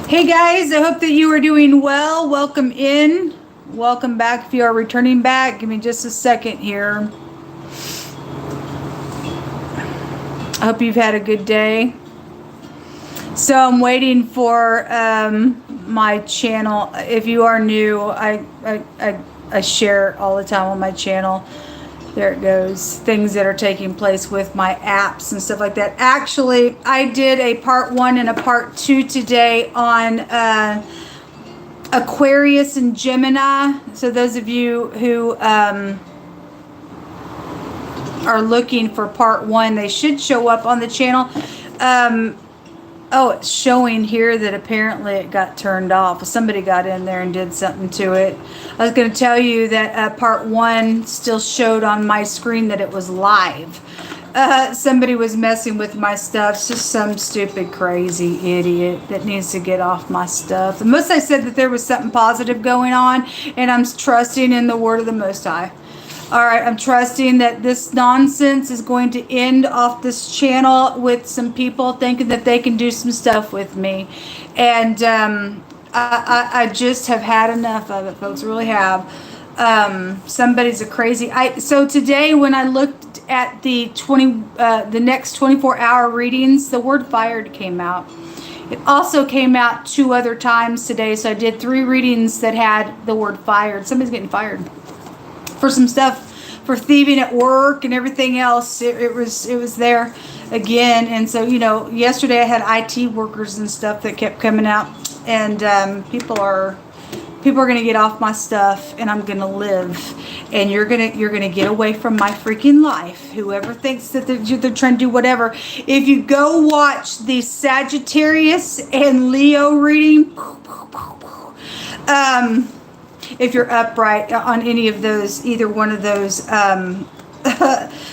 Hey guys, I hope that you are doing well. Welcome in. Welcome back if you are returning back. Give me just a second here. I hope you've had a good day. So I'm waiting for my channel. If you are new, I share all the time on my channel. There it goes. Things that are taking place with my apps and stuff like that. Actually, I did a part 1 and a part 2 today on Aquarius and Gemini. So those of you who are looking for part 1, they should show up on the channel. Oh, it's showing here that apparently it got turned off. Somebody got in there and did something to it. I was going to tell you that part 1 still showed on my screen that it was live. Somebody was messing with my stuff. It's just some stupid, crazy idiot that needs to get off my stuff. The Most High said that there was something positive going on, and I'm trusting in the word of the Most High. All right, I'm trusting that this nonsense is going to end off this channel with some people thinking that they can do some stuff with me. And I just have had enough of it, folks, really have. Somebody's a crazy... So today when I looked at the next 24-hour readings, the word fired came out. It also came out 2 other times today, so I did 3 readings that had the word fired. Somebody's getting fired for some stuff, for thieving at work and everything else. It was there again. And so, you know, yesterday I had IT workers and stuff that kept coming out, and people are going to get off my stuff, and I'm going to live, and you're going to get away from my freaking life. Whoever thinks that they're trying to do whatever. If you go watch the Sagittarius and Leo reading, if you're upright on any of those, either one of those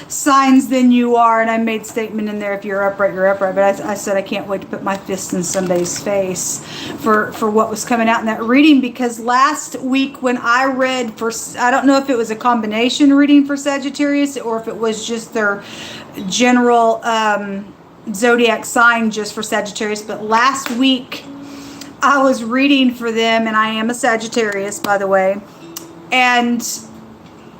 signs, then you are. And I made statement in there, if you're upright, you're upright. But I said I can't wait to put my fist in somebody's face for what was coming out in that reading. Because last week when I read for, I don't know if it was a combination reading for Sagittarius or if it was just their general zodiac sign just for Sagittarius. But last week I was reading for them, and I am a Sagittarius, by the way, and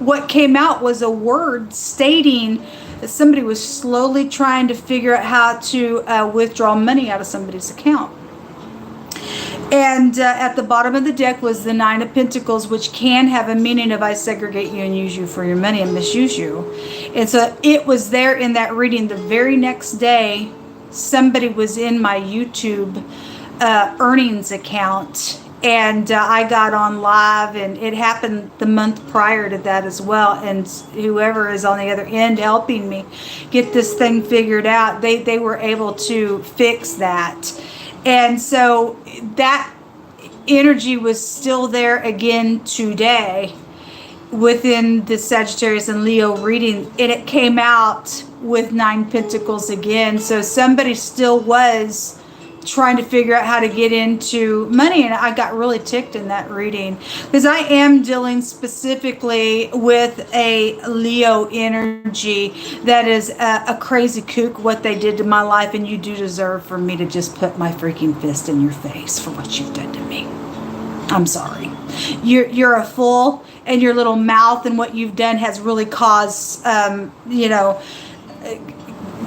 what came out was a word stating that somebody was slowly trying to figure out how to withdraw money out of somebody's account. And at the bottom of the deck was the 9 of Pentacles, which can have a meaning of I segregate you and use you for your money and misuse you. And so it was there in that reading. The very next day, somebody was in my YouTube earnings account, and I got on live, and it happened the month prior to that as well. And whoever is on the other end helping me get this thing figured out, they were able to fix that. And so that energy was still there again today within the Sagittarius and Leo reading, and it came out with 9 Pentacles again. So somebody still was trying to figure out how to get into money, and I got really ticked in that reading because I am dealing specifically with a Leo energy that is a crazy kook, what they did to my life, and you do deserve for me to just put my freaking fist in your face for what you've done to me. I'm sorry. You're a fool, and your little mouth and what you've done has really caused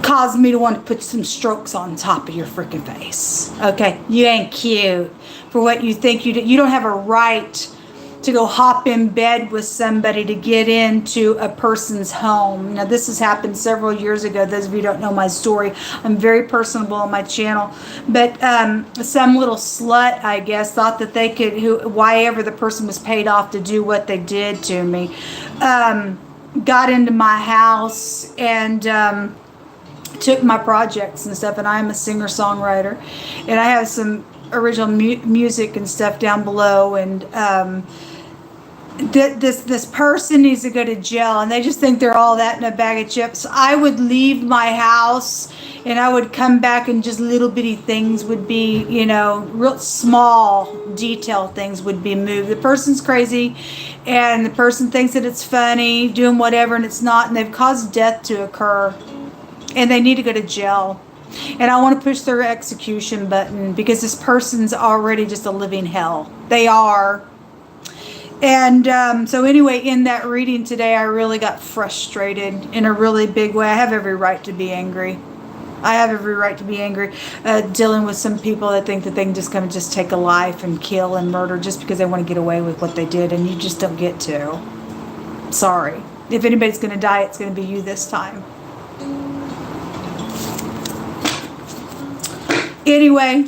caused me to want to put some strokes on top of your freaking face. Okay, you ain't cute for what you think you do. You don't have a right to go hop in bed with somebody to get into a person's home. Now, this has happened several years ago. Those of you who don't know my story, I'm very personable on my channel. But some little slut, I guess, thought that they could, why ever the person was paid off to do what they did to me, got into my house and took my projects and stuff. And I'm a singer-songwriter, and I have some original music and stuff down below, and this person needs to go to jail, and they just think they're all that in a bag of chips. I would leave my house, and I would come back, and just little bitty things would be, real small detail things would be moved. The person's crazy, and the person thinks that it's funny, doing whatever, and it's not, and they've caused death to occur, and they need to go to jail. And I want to push their execution button because this person's already just a living hell. They are. And so anyway, in that reading today, I really got frustrated in a really big way. I have every right to be angry. I have every right to be angry dealing with some people that think that they can just come and just take a life and kill and murder just because they want to get away with what they did. And you just don't get to. Sorry. If anybody's going to die, it's going to be you this time. Anyway,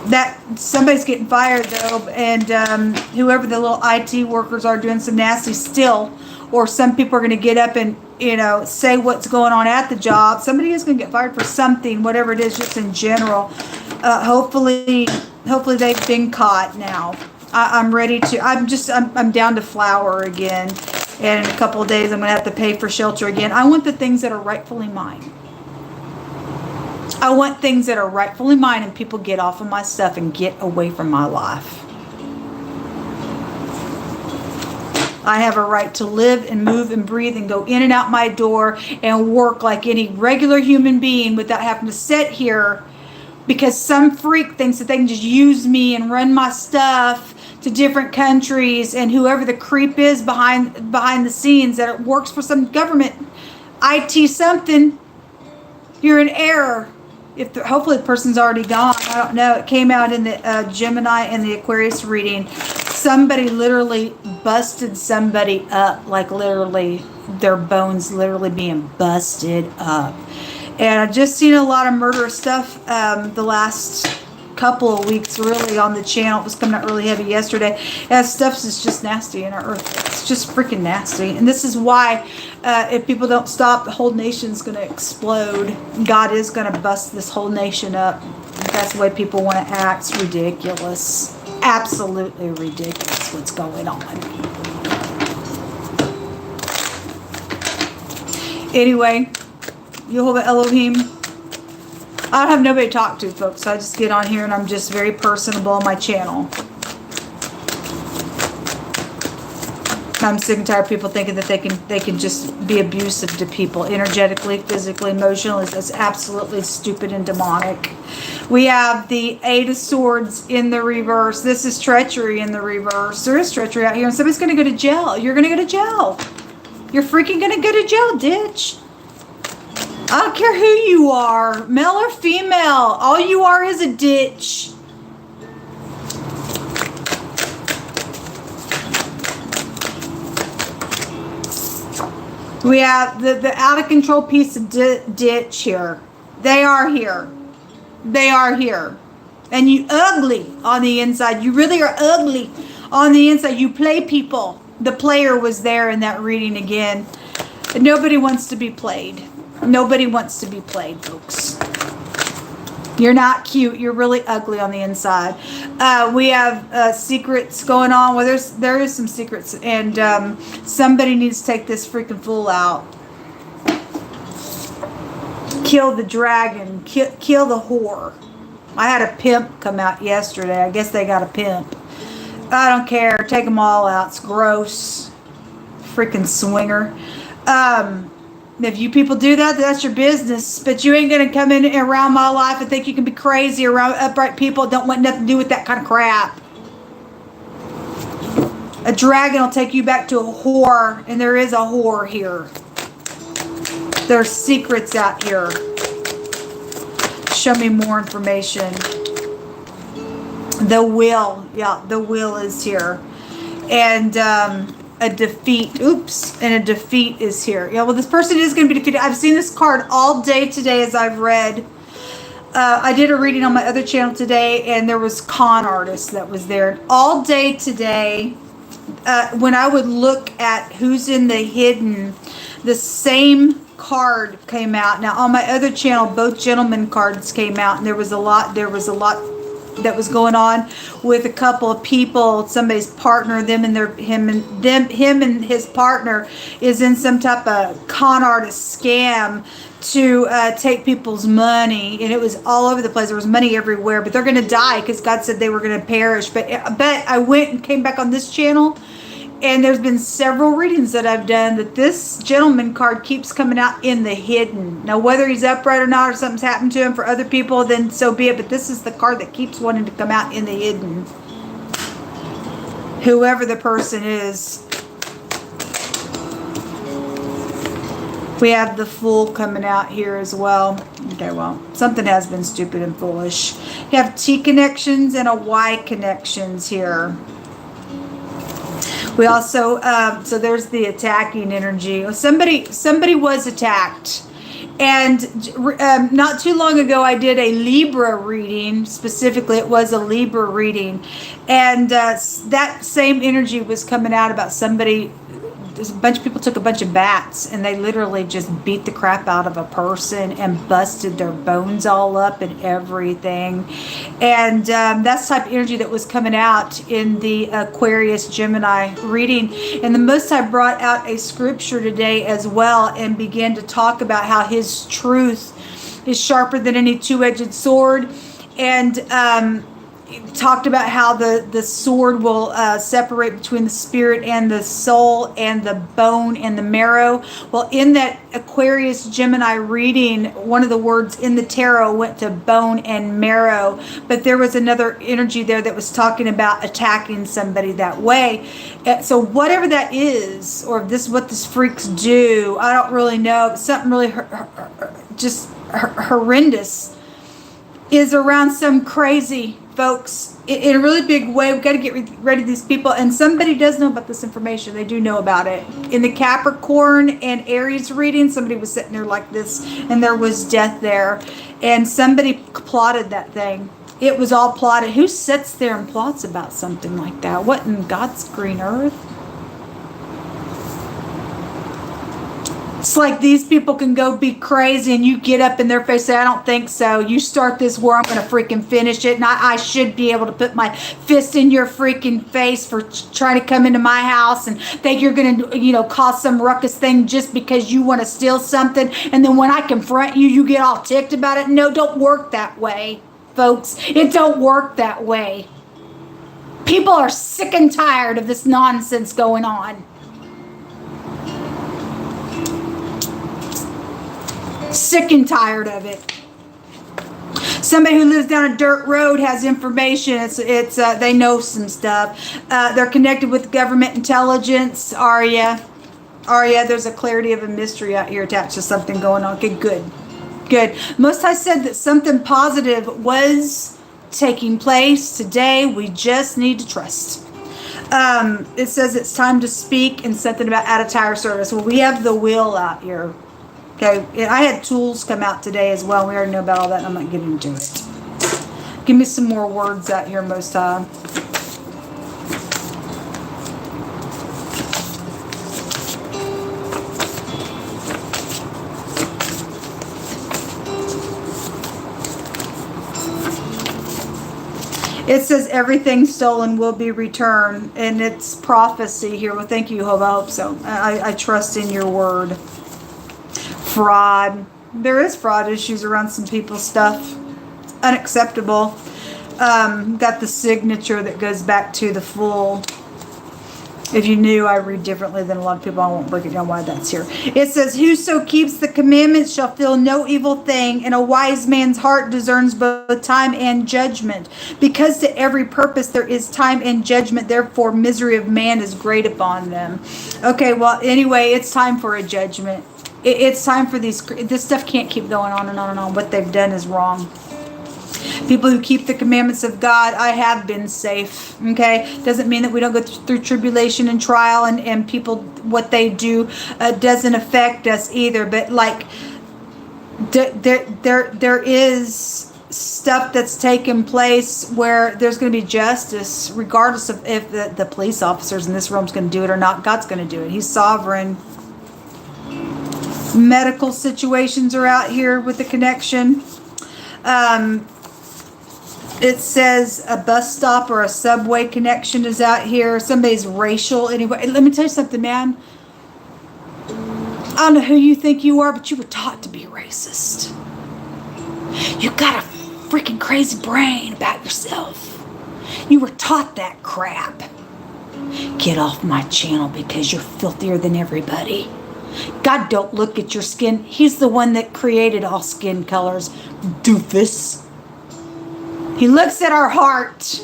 that somebody's getting fired though, and whoever the little IT workers are doing some nasty still, or some people are going to get up and, you know, say what's going on at the job. Somebody is going to get fired for something, whatever it is, just in general. Hopefully they've been caught now. I'm ready to. I'm down to flour again, and in a couple of days I'm going to have to pay for shelter again. I want the things that are rightfully mine. I want things that are rightfully mine, and people get off of my stuff and get away from my life. I have a right to live and move and breathe and go in and out my door and work like any regular human being without having to sit here because some freak thinks that they can just use me and run my stuff to different countries, and whoever the creep is behind the scenes that it works for some government IT something, you're in error. Hopefully the person's already gone. I don't know. It came out in the Gemini and the Aquarius reading. Somebody literally busted somebody up, like literally their bones literally being busted up. And I've just seen a lot of murderous stuff the last couple of weeks really on the channel. It was coming out really heavy yesterday. And stuff is just nasty in our earth. It's just freaking nasty. And this is why if people don't stop, the whole nation's going to explode. God is going to bust this whole nation up. That's the way people want to act. It's ridiculous. Absolutely ridiculous what's going on. Anyway, Yehovah Elohim. I don't have nobody to talk to, folks. So I just get on here and I'm just very personable on my channel. I'm sick and tired of people thinking that they can just be abusive to people energetically, physically, emotionally. That's absolutely stupid and demonic. We have the Eight of Swords in the reverse. This is treachery in the reverse. There is treachery out here, and somebody's going to go to jail. You're going to go to jail. You're freaking going to go to jail, ditch. I don't care who you are, male or female. All you are is a ditch. We have the out of control piece of ditch here. They are here. They are here. And you ugly on the inside. You really are ugly on the inside. You play people. The player was there in that reading again. Nobody wants to be played. Nobody wants to be played, folks. You're not cute. You're really ugly on the inside. We have secrets going on. Well, there is some secrets, and somebody needs to take this freaking fool out. Kill the dragon. Kill the whore. I had a pimp come out yesterday. I guess they got a pimp. I don't care. Take them all out. It's gross. Freaking swinger. If you people do that, that's your business. But you ain't going to come in around my life and think you can be crazy around upright people. Don't want nothing to do with that kind of crap. A dragon will take you back to a whore. And there is a whore here. There's secrets out here. Show me more information. The will. Yeah, the will is here. And a defeat. Oops. And a defeat is here. Yeah, well, this person is going to be defeated. I've seen this card all day today as I've read. I did a reading on my other channel today, and there was con artist that was there. All day today, when I would look at who's in the hidden, the same card came out. Now, on my other channel, both gentlemen cards came out, and there was a lot that was going on with a couple of people. Somebody's partner, him and his partner is in some type of con artist scam to take people's money, and it was all over the place. There was money everywhere, but they're going to die because God said they were going to perish. But I went and came back on this channel, And there's been several readings that I've done that this gentleman card keeps coming out in the hidden. Now, whether he's upright or not, or something's happened to him for other people, then so be it. But this is the card that keeps wanting to come out in the hidden. Whoever the person is. We have the Fool coming out here as well. Okay, well, something has been stupid and foolish. You have T connections and a Y connections here. We also, so there's the attacking energy. Somebody was attacked. And not too long ago, I did a Libra reading. Specifically, it was a Libra reading. And that same energy was coming out about somebody. A bunch of people took a bunch of bats and they literally just beat the crap out of a person and busted their bones all up and everything. And that's the type of energy that was coming out in the Aquarius Gemini reading. And the Most High brought out a scripture today as well and began to talk about how his truth is sharper than any two-edged sword. And talked about how the sword will separate between the spirit and the soul and the bone and the marrow. Well, in that Aquarius Gemini reading, one of the words in the tarot went to bone and marrow, but there was another energy there that was talking about attacking somebody that way. So whatever that is, or if this is what these freaks do, I don't really know. Something really just horrendous is around some crazy folks in a really big way. We've got to get ready to these people, and somebody does know about this information. They do know about it. In the Capricorn and Aries reading, somebody was sitting there like this, and there was death there, and somebody plotted that thing. It was all plotted. Who sits there and plots about something like that? What in God's green earth? It's like these people can go be crazy and you get up in their face and say, I don't think so. You start this war, I'm going to freaking finish it. And I should be able to put my fist in your freaking face for trying to come into my house and think you're going to, cause some ruckus thing just because you want to steal something. And then when I confront you, you get all ticked about it. No, don't work that way, folks. It don't work that way. People are sick and tired of this nonsense going on. Sick and tired of it. Somebody who lives down a dirt road has information. It's they know some stuff. They're connected with government intelligence. Are ya? There's a clarity of a mystery out here attached to something going on. Okay, good. Most High said that something positive was taking place today. We just need to trust. It says it's time to speak and something about out of tire service. Well, we have the wheel out here. Okay, I had tools come out today as well. We already know about all that, and I'm not getting into it. Give me some more words out here, Most High. It says everything stolen will be returned, and it's prophecy here. Well, thank you, Jehovah. I hope so. I trust in your word. Fraud. There is fraud issues around some people's stuff. It's unacceptable. Got the signature that goes back to the Fool. If you knew, I read differently than a lot of people. I won't break it down why that's here. It says, whoso keeps the commandments shall feel no evil thing, and a wise man's heart discerns both time and judgment. Because to every purpose there is time and judgment, therefore misery of man is great upon them. Okay, well, anyway, it's time for a judgment. It's time for this stuff can't keep going on and on and on. What they've done is wrong. People who keep the commandments of God, I have been safe. Okay, doesn't mean that we don't go through tribulation and trial, and people, what they do doesn't affect us either. But like, there is stuff that's taken place where there's going to be justice, regardless of if the police officers in this room's going to do it or not. God's going to do it. He's sovereign. Medical situations are out here with the connection. It says a bus stop or a subway connection is out here. Somebody's racial. Anyway, let me tell you something, man. I don't know who you think you are, but you were taught to be racist. You got a freaking crazy brain about yourself. You were taught that crap. Get off my channel because you're filthier than everybody. God don't look at your skin. He's the one that created all skin colors. Doofus. He looks at our heart.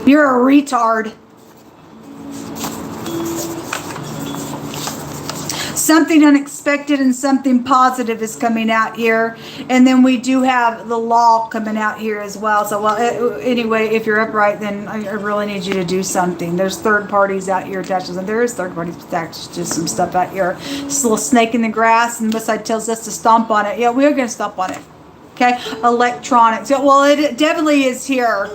You're a retard. Something unexpected and something positive is coming out here. And then we do have the law coming out here as well. So, well, anyway, if you're upright, then I really need you to do something. There's third parties out here attached to them. There is third parties attached to some stuff out here. This little snake in the grass, and the side tells us to stomp on it. Yeah, we're going to stomp on it. Okay? Electronics. Yeah, well, it definitely is here.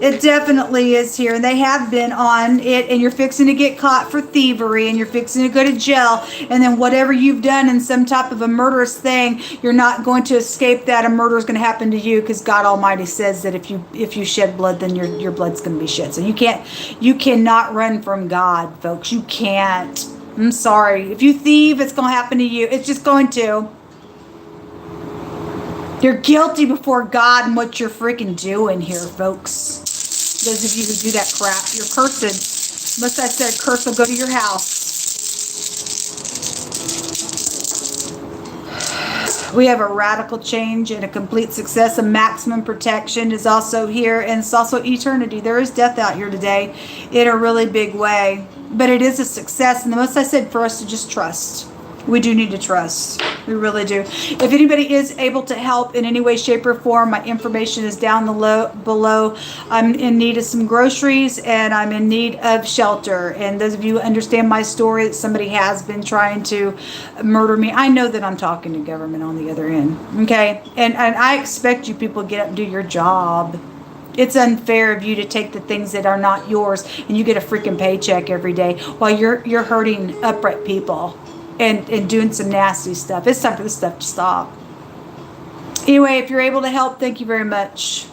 It definitely is here, and they have been on it, and you're fixing to get caught for thievery, and you're fixing to go to jail, and then whatever you've done in some type of a murderous thing, you're not going to escape that. A murder is going to happen to you, because God Almighty says that if you shed blood, then your blood's going to be shed. So you cannot run from God, folks. You can't. I'm sorry. If you thieve, it's going to happen to you. It's just going to. You're guilty before God and what you're freaking doing here, folks. Those of you who do that crap, you're cursed. Unless I said a curse will go to your house. We have a radical change and a complete success. A maximum protection is also here, and it's also eternity. There is death out here today in a really big way, but it is a success. And the most I said for us to just trust. We do need to trust. We really do. If anybody is able to help in any way, shape, or form, my information is down below. I'm in need of some groceries, and I'm in need of shelter. And those of you who understand my story, that somebody has been trying to murder me, I know that I'm talking to government on the other end. Okay? And I expect you people to get up and do your job. It's unfair of you to take the things that are not yours, and you get a freaking paycheck every day while you're hurting upright people. And doing some nasty stuff. It's time for this stuff to stop. Anyway, if you're able to help, thank you very much.